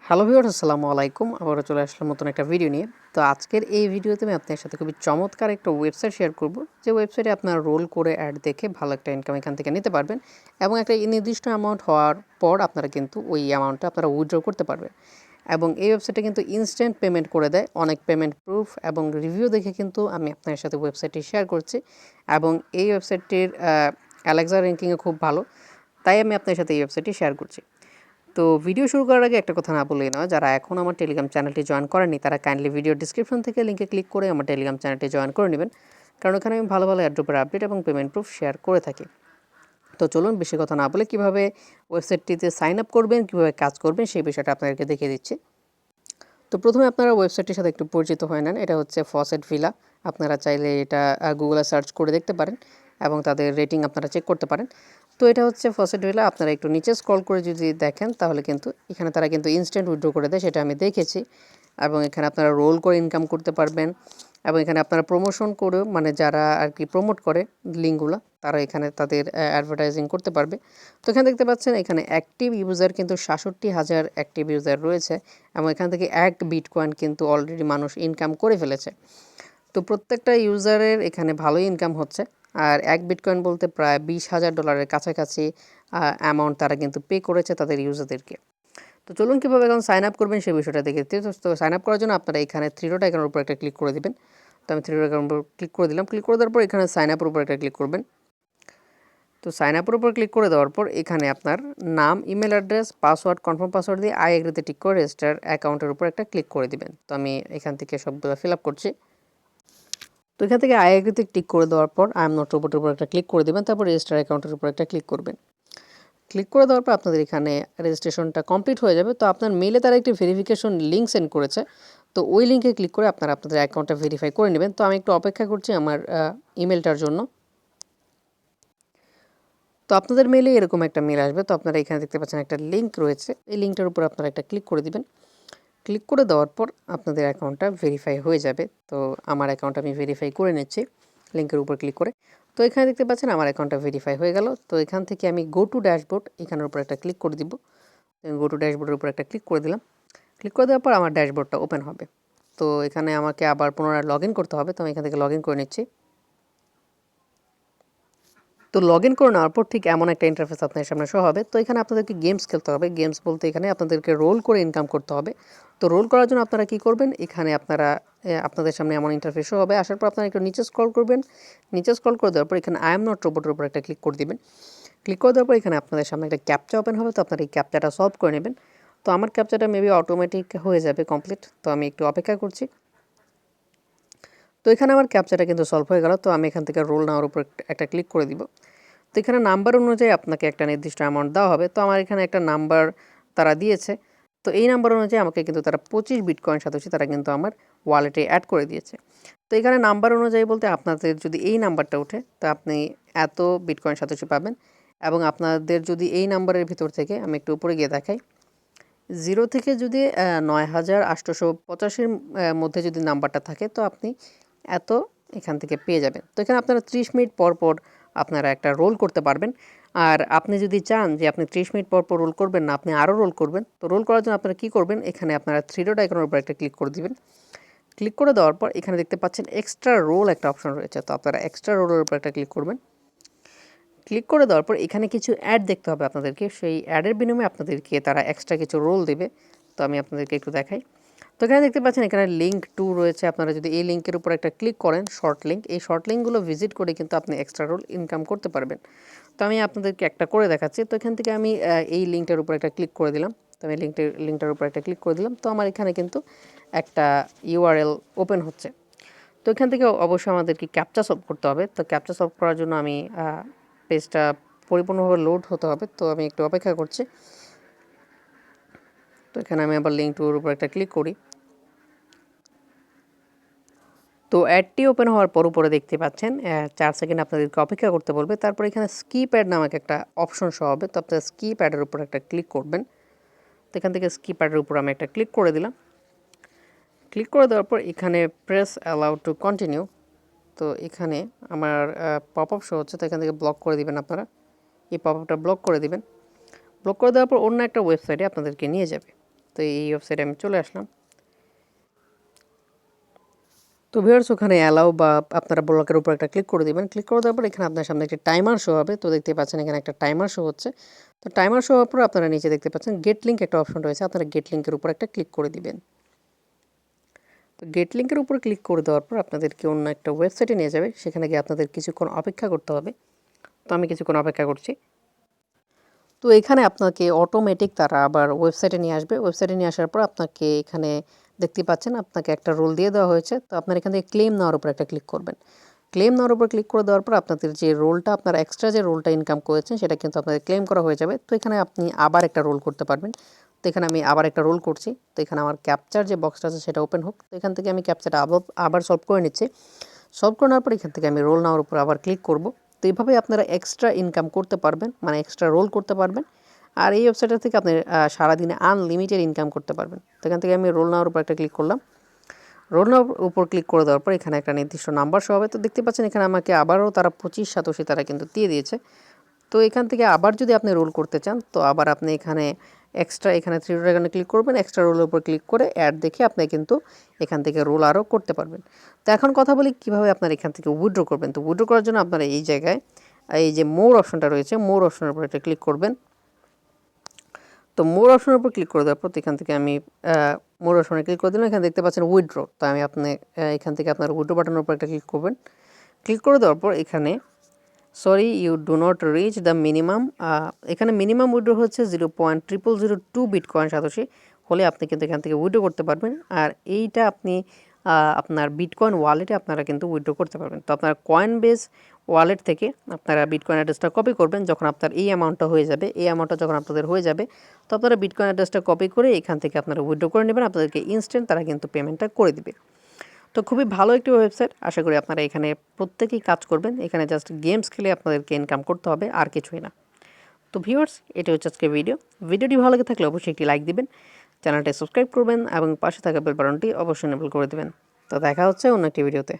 Hello viewers, আসসালামু আলাইকুম। আবারও চলে আসলাম নতুন একটা ভিডিও নিয়ে। তো আজকের এই ভিডিওতে আমি আপনার সাথে খুবই চমৎকার একটা ওয়েবসাইট শেয়ার করব, যে ওয়েবসাইটে আপনারা রোল করে অ্যাড দেখে ভালো একটা ইনকাম এখান থেকে নিতে পারবেন এবং একটা নির্দিষ্ট অ্যামাউন্ট হওয়ার পর আপনারা কিন্তু ওই অ্যামাউন্টটা আপনারা উইথড্র করতে পারবেন। এবং এই ওয়েবসাইটে কিন্তু ইনস্ট্যান্ট পেমেন্ট করে দেয়, অনেক পেমেন্ট প্রুফ এবং রিভিউ দেখে কিন্তু আমি আপনার সাথে ওয়েবসাইটটি শেয়ার করছি। এবং এই ওয়েবসাইটটির অ্যালেক্সা র্যাঙ্কিংয়ে খুব ভালো, তাই আমি আপনার সাথে এই ওয়েবসাইটটি শেয়ার করছি। তো ভিডিও শুরু করার আগে একটা কথা না বললেই নয়, যারা এখন আমার টেলিগ্রাম চ্যানেলটি জয়েন করেননি তারা কাইন্ডলি ভিডিও ডিসক্রিপশন থেকে লিঙ্কে ক্লিক করে আমার টেলিগ্রাম চ্যানেলটি জয়েন করে নেবেন, কারণ ওখানে আমি ভালো ভালো অ্যাড্রপের আপডেট এবং পেমেন্ট প্রুফ শেয়ার করে থাকি। তো চলুন বেশি কথা না বলে কীভাবে ওয়েবসাইটটিতে সাইন আপ করবেন, কীভাবে কাজ করবেন সেই বিষয়টা আপনাদেরকে দেখিয়ে দিচ্ছি। তো প্রথমে আপনারা ওয়েবসাইটটির সাথে একটু পরিচিত হয়ে নেন। এটা হচ্ছে ফসেট ভিলা। আপনারা চাইলে এটা গুগলে সার্চ করে দেখতে পারেন এবং তাদের রেটিং আপনারা চেক করতে পারেন। তো এটা হচ্ছে ফসেট ভিলা। আপনারা একটু নিচে স্ক্রল করে যদি দেখেন তাহলে কিন্তু এখানে তারা কিন্তু ইনস্ট্যান্ট উইথড্র করে দেয়, সেটা আমি দেখেছি। এবং এখানে আপনারা রোল করে ইনকাম করতে পারবেন এবং এখানে আপনারা প্রমোশন করেও, মানে যারা আর কি প্রমোট করে লিঙ্কগুলো, তারা এখানে তাদের অ্যাডভার্টাইজিং করতে পারবে। তো এখানে দেখতে পাচ্ছেন এখানে অ্যাক্টিভ ইউজার কিন্তু ৬৭,০০০ অ্যাক্টিভ ইউজার রয়েছে এবং এখান থেকে ১ বিটকয়েন কিন্তু অলরেডি মানুষ ইনকাম করে ফেলেছে। তো প্রত্যেকটা ইউজারের এখানে ভালোই ইনকাম হচ্ছে। আর ১ বিটকয়েন বলতে প্রায় $২০,০০০ কাছাকাছি অ্যামাউন্ট তারা কিন্তু পে করেছে তাদের ইউজারদেরকে। তো চলুন কীভাবে এখন সাইন আপ করবেন সেই বিষয়টা দেখে দিতে। তো সাইন আপ করার জন্য আপনারা এখানে 3 ডট আইকনের উপর একটা ক্লিক করে দিবেন। তো আমি 3 ডট আইকনের উপর ক্লিক করে দিলাম। ক্লিক করে দেওয়ার পর এখানে সাইন আপের উপর একটা ক্লিক করবেন। তো সাইন আপের উপর ক্লিক করে দেওয়ার পর এখানে আপনার নাম, email address, password, confirm password দিয়ে আই এগ্রিতে টিক করে রেজিস্টার অ্যাকাউন্টের উপর একটা ক্লিক করে দিবেন। তো আমি এখান থেকে সবগুলো ফিল আপ করছি। তো এখান থেকে আই এগ্রিতে টিক করে দেওয়ার পর আই এম নট রোবটের উপর একটা ক্লিক করে দেবেন। তারপর রেজিস্টার অ্যাকাউন্টের উপর একটা ক্লিক করবেন। ক্লিক করে দেওয়ার পর আপনাদের এখানে রেজিস্ট্রেশনটা কমপ্লিট হয়ে যাবে। তো আপনার মেইলে তারা একটি ভেরিফিকেশন লিঙ্ক সেন্ড করেছে। তো ওই লিঙ্কে ক্লিক করে আপনারা আপনাদের অ্যাকাউন্টটা ভেরিফাই করে নেবেন। তো আমি একটু অপেক্ষা করছি আমার ইমেলটার জন্য। তো আপনাদের মেইলে এরকম একটা মেল আসবে। তো আপনারা এখানে দেখতে পাচ্ছেন একটা লিঙ্ক রয়েছে। এই লিঙ্কটার উপর আপনারা একটা ক্লিক করে দিবেন। ক্লিক করে দেওয়ার পর আপনাদের অ্যাকাউন্টটা ভেরিফাই হয়ে যাবে। তো আমার অ্যাকাউন্ট আমি ভেরিফাই করে নিচ্ছি লিঙ্কের উপর ক্লিক করে। তো এখানে দেখতে পাচ্ছেন আমার অ্যাকাউন্টটা ভেরিফাই হয়ে গেল। তো এখান থেকে আমি গো টু ড্যাশবোর্ড এখানের উপর একটা ক্লিক করে দিব। গো টু ড্যাশবোর্ডের উপর একটা ক্লিক করে দিলাম। ক্লিক করে দেওয়ার পর আমার ড্যাশবোর্ডটা ওপেন হবে। তো এখানে আমাকে আবার পুনরায় লগ ইন করতে হবে। তো আমি এখান থেকে লগ ইন করে নিচ্ছি। তো লগ ইন করে নেওয়ার পর ঠিক এমন একটা ইন্টারফেস আপনার সামনে শো হবে। তো এখানে আপনাদেরকে গেমস খেলতে হবে। গেমস বলতে এখানে আপনাদেরকে রোল করে ইনকাম করতে হবে। তো রোল করার জন্য আপনারা কী করবেন, এখানে আপনারা আপনাদের সামনে এমন ইন্টারফেস শো হবে। আসার পর আপনারা একটু নিচে স্ক্রল করবেন। নিচে স্ক্রল করে দেওয়ার পর এখানে আই এম নট রোবটের উপর একটা ক্লিক করে দিবেন। ক্লিক করে দেওয়ার পর এখানে আপনাদের সামনে একটা ক্যাপচা ওপেন হবে। তো আপনারা এই ক্যাপচাটা সলভ করে নেবেন। তো আমার ক্যাপচাটা মেবি অটোমেটিক হয়ে যাবে কমপ্লিট। তো আমি একটু অপেক্ষা করছি। তো এখানে আমার ক্যাপচাটা কিন্তু সলভ হয়ে গেল। তো আমি এখান থেকে রোল নেওয়ার উপর একটা ক্লিক করে দিব। তো এখানে নাম্বার অনুযায়ী আপনাকে একটা নির্দিষ্ট অ্যামাউন্ট দেওয়া হবে। তো আমার এখানে একটা নাম্বার তারা দিয়েছে। তো এই নাম্বার অনুযায়ী আমাকে কিন্তু তারা 25 বিটকয়েন সাতোশি তারা কিন্তু আমার ওয়ালেটে অ্যাড করে দিয়েছে। তো এখানে নাম্বার অনুযায়ী বলতে আপনাদের যদি এই নাম্বারটা ওঠে তো আপনি এত বিটকয়েন সাতোশি পাবেন। এবং আপনাদের যদি এই নাম্বারের ভিতর থেকে আমি একটু উপরে গিয়ে দেখাই, 0 থেকে যদি 9,885-র মধ্যে যদি নাম্বারটা থাকে তো আপনি এত এখান থেকে পেয়ে যাবেন। তো এখানে আপনারা 30 মিনিট পর পর আপনারা একটা রোল করতে পারবেন। আর আপনি যদি চান যে আপনি 30 মিনিট পর পর রোল করবেন না, আপনি আরও রোল করবেন, তো রোল করার জন্য আপনারা কী করবেন, এখানে আপনারা 3 ডট আইকনের উপর একটা ক্লিক করে দিবেন। ক্লিক করে দেওয়ার পর এখানে দেখতে পাচ্ছেন এক্সট্রা রোল একটা অপশন রয়েছে। তো আপনারা এক্সট্রা রোলের উপর একটা ক্লিক করবেন। ক্লিক করে দেওয়ার পর এখানে কিছু অ্যাড দেখতে হবে আপনাদেরকে। সেই অ্যাডের বিনিময়ে আপনাদেরকে তারা এক্সট্রা কিছু রোল দেবে। তো আমি আপনাদেরকে একটু দেখাই। তো এখানে দেখতে পাচ্ছেন এখানে লিঙ্ক টু রয়েছে। আপনারা যদি এই লিঙ্কের উপর একটা ক্লিক করেন, শর্ট লিঙ্ক, এই শর্ট লিঙ্কগুলো ভিজিট করে কিন্তু আপনি এক্সট্রা রোল ইনকাম করতে পারবেন। তো আমি আপনাদেরকে একটা করে দেখাচ্ছি। তো এখান থেকে আমি এই লিঙ্কটার উপর একটা ক্লিক করে দিলাম। তো আমি লিঙ্কটার উপর একটা ক্লিক করে দিলাম। তো আমার এখানে কিন্তু একটা ইউআরএল ওপেন হচ্ছে। তো এখান থেকে অবশ্যই আমাদেরকে ক্যাপচা সলভ করতে হবে। তো ক্যাপচা সলভ করার জন্য আমি পেজটা পরিপূর্ণভাবে লোড হতে হবে। তো আমি একটু অপেক্ষা করছি। তো এখানে আমি আবার লিঙ্ক টুর উপর একটা ক্লিক করি। তো অ্যাডটি ওপেন হওয়ার পর উপরে দেখতে পাচ্ছেন 4 সেকেন্ড আপনাদেরকে অপেক্ষা করতে বলবে। তারপর এখানে স্কিপ অ্যাড নামক একটা অপশন শো হবে। তো আপনারা স্কিপ অ্যাডের উপর একটা ক্লিক করবেন। তো এখান থেকে স্কিপ অ্যাডের উপর আমি একটা ক্লিক করে দিলাম। ক্লিক করে দেওয়ার পর এখানে প্রেস অ্যালাউ টু কন্টিনিউ। তো এখানে আমার পপ আপ শো হচ্ছে। তো এখান থেকে ব্লক করে দিবেন আপনারা। এই পপ আপটা ব্লক করে দিবেন। ব্লক করে দেওয়ার পর অন্য একটা ওয়েবসাইটে আপনাদেরকে নিয়ে যাবে। তো এই ওয়েবসাইটে আমি চলে আসলাম। তো ভিউয়ার্স ওখানে অ্যালাউ বা আপনারা ব্লকের উপর একটা ক্লিক করে দিবেন। ক্লিক করে দেওয়ার পর এখানে আপনার সামনে একটা টাইমার শো হবে। তো দেখতে পাচ্ছেন এখানে একটা টাইমার শো হচ্ছে। তো টাইমার শো হওয়ার পর আপনারা নিচে দেখতে পাচ্ছেন গেট লিঙ্ক একটা অপশন রয়েছে, আপনারা গেট লিঙ্কের উপর একটা ক্লিক করে দিবেন। তো গেট লিঙ্কের উপর ক্লিক করে দেওয়ার পর আপনাদেরকে অন্য একটা ওয়েবসাইটে নিয়ে যাবে, সেখানে গিয়ে আপনাদের কিছুক্ষণ অপেক্ষা করতে হবে। তো আমি কিছুক্ষণ অপেক্ষা করছি। তো এখানে আপনাকে অটোমেটিক তারা আবার ওয়েবসাইটে নিয়ে আসবে। ওয়েবসাইটে নিয়ে আসার পর আপনাকে এখানে দেখতে পাচ্ছেন আপনাকে একটা রোল দিয়ে দেওয়া হয়েছে। তো আপনার এখান থেকে ক্লেম নেওয়ার উপর একটা ক্লিক করবেন। ক্লেম নেওয়ার উপর ক্লিক করে দেওয়ার পর আপনাদের যে রোলটা আপনার এক্সট্রা যে রোলটা ইনকাম করেছেন সেটা কিন্তু আপনাদের ক্লেম করা হয়ে যাবে। তো এখানে আপনি আবার একটা রোল করতে পারবেন। তো এখানে আমি আবার একটা রোল করছি। তো এখানে আমার ক্যাপচার যে বক্সটা আছে সেটা ওপেন হোক। তো এখান থেকে আমি ক্যাপচারটা আবার সলভ করে নিচ্ছি। সলভ করে নেওয়ার পর এখান থেকে আমি রোল নেওয়ার উপর আবার ক্লিক করব। তো এইভাবে আপনারা এক্সট্রা ইনকাম করতে পারবেন, মানে এক্সট্রা রোল করতে পারবেন। আর এই ওয়েবসাইটটা থেকে আপনি সারাদিনে আনলিমিটেড ইনকাম করতে পারবেন। তো এখান থেকে আমি রোল নেওয়ার উপর একটা ক্লিক করলাম। রোল নেওয়ার উপর ক্লিক করে দেওয়ার পর এখানে একটা নির্দিষ্ট নাম্বার শো হবে। তো দেখতে পাচ্ছেন এখানে আমাকে আবারও তারা 25 তারা কিন্তু দিয়ে দিয়েছে। তো এখান থেকে আবার যদি আপনি রোল করতে চান তো আবার আপনি এখানে এক্সট্রা এখানে 3 ডট আইকনে ক্লিক করবেন, এক্সট্রা রোলের উপর ক্লিক করে অ্যাড দেখে আপনি কিন্তু এখান থেকে রোল আরও করতে পারবেন। তো এখন কথা বলি কীভাবে আপনারা এখান থেকে উইথড্র করবেন। তো উইথড্র করার জন্য আপনারা এই জায়গায় এই যে মোর অপশনটা রয়েছে, মোর অপশনের উপর একটা ক্লিক করবেন। তো মোর অপশনের উপর ক্লিক করে দেওয়ার পর এখান থেকে আমি মোর অপশনে ক্লিক করে দিলাম। এখানে দেখতে পাচ্ছেন উইথড্র। তো আমি এখান থেকে আপনার উইথড্র বাটনের উপর একটা ক্লিক করবেন। ক্লিক করে দেওয়ার পর এখানে sorry you do not reach the minimum, এখানে মিনিমাম উইথড্র হচ্ছে 0.0002 বিটকয়েন সাতোশি হলে আপনি কিন্তু এখান থেকে উইথড্র করতে পারবেন। আর এইটা আপনি আপনার বিটকয়েন ওয়ালেটে আপনারা কিন্তু উইথড্র করতে পারবেন। তো আপনার কয়েন বেস ওয়ালেট থেকে আপনারা বিটকয়েন অ্যাড্রেসটা কপি করবেন। যখন আপনার এই অ্যামাউন্টটা হয়ে যাবে, এই অ্যামাউন্টটা যখন আপনাদের হয়ে যাবে তো আপনারা বিটকয়েন অ্যাড্রেসটা কপি করে এখান থেকে আপনারা উইথড্র করে নেবেন। আপনাদেরকে ইনস্ট্যান্ট তারা কিন্তু পেমেন্টটা করে দিবে। তো খুবই ভালো একটি ওয়েবসাইট, আশা করি আপনারা এখানে প্রত্যেকেই কাজ করবেন। এখানে জাস্ট গেমস খেলে আপনাদেরকে ইনকাম করতে হবে, আর কিছুই না। তো ভিউয়ার্স, এটা হচ্ছে আজকে ভিডিওটি ভালো লেগে থাকলে অবশ্যই একটি লাইক দিবেন, চ্যানেলটি সাবস্ক্রাইব করবেন এবং পাশে থাকা বেল বাটনটি অবশ্যই এনেবল করে দেবেন। তো দেখা হচ্ছে অন্য একটি ভিডিওতে।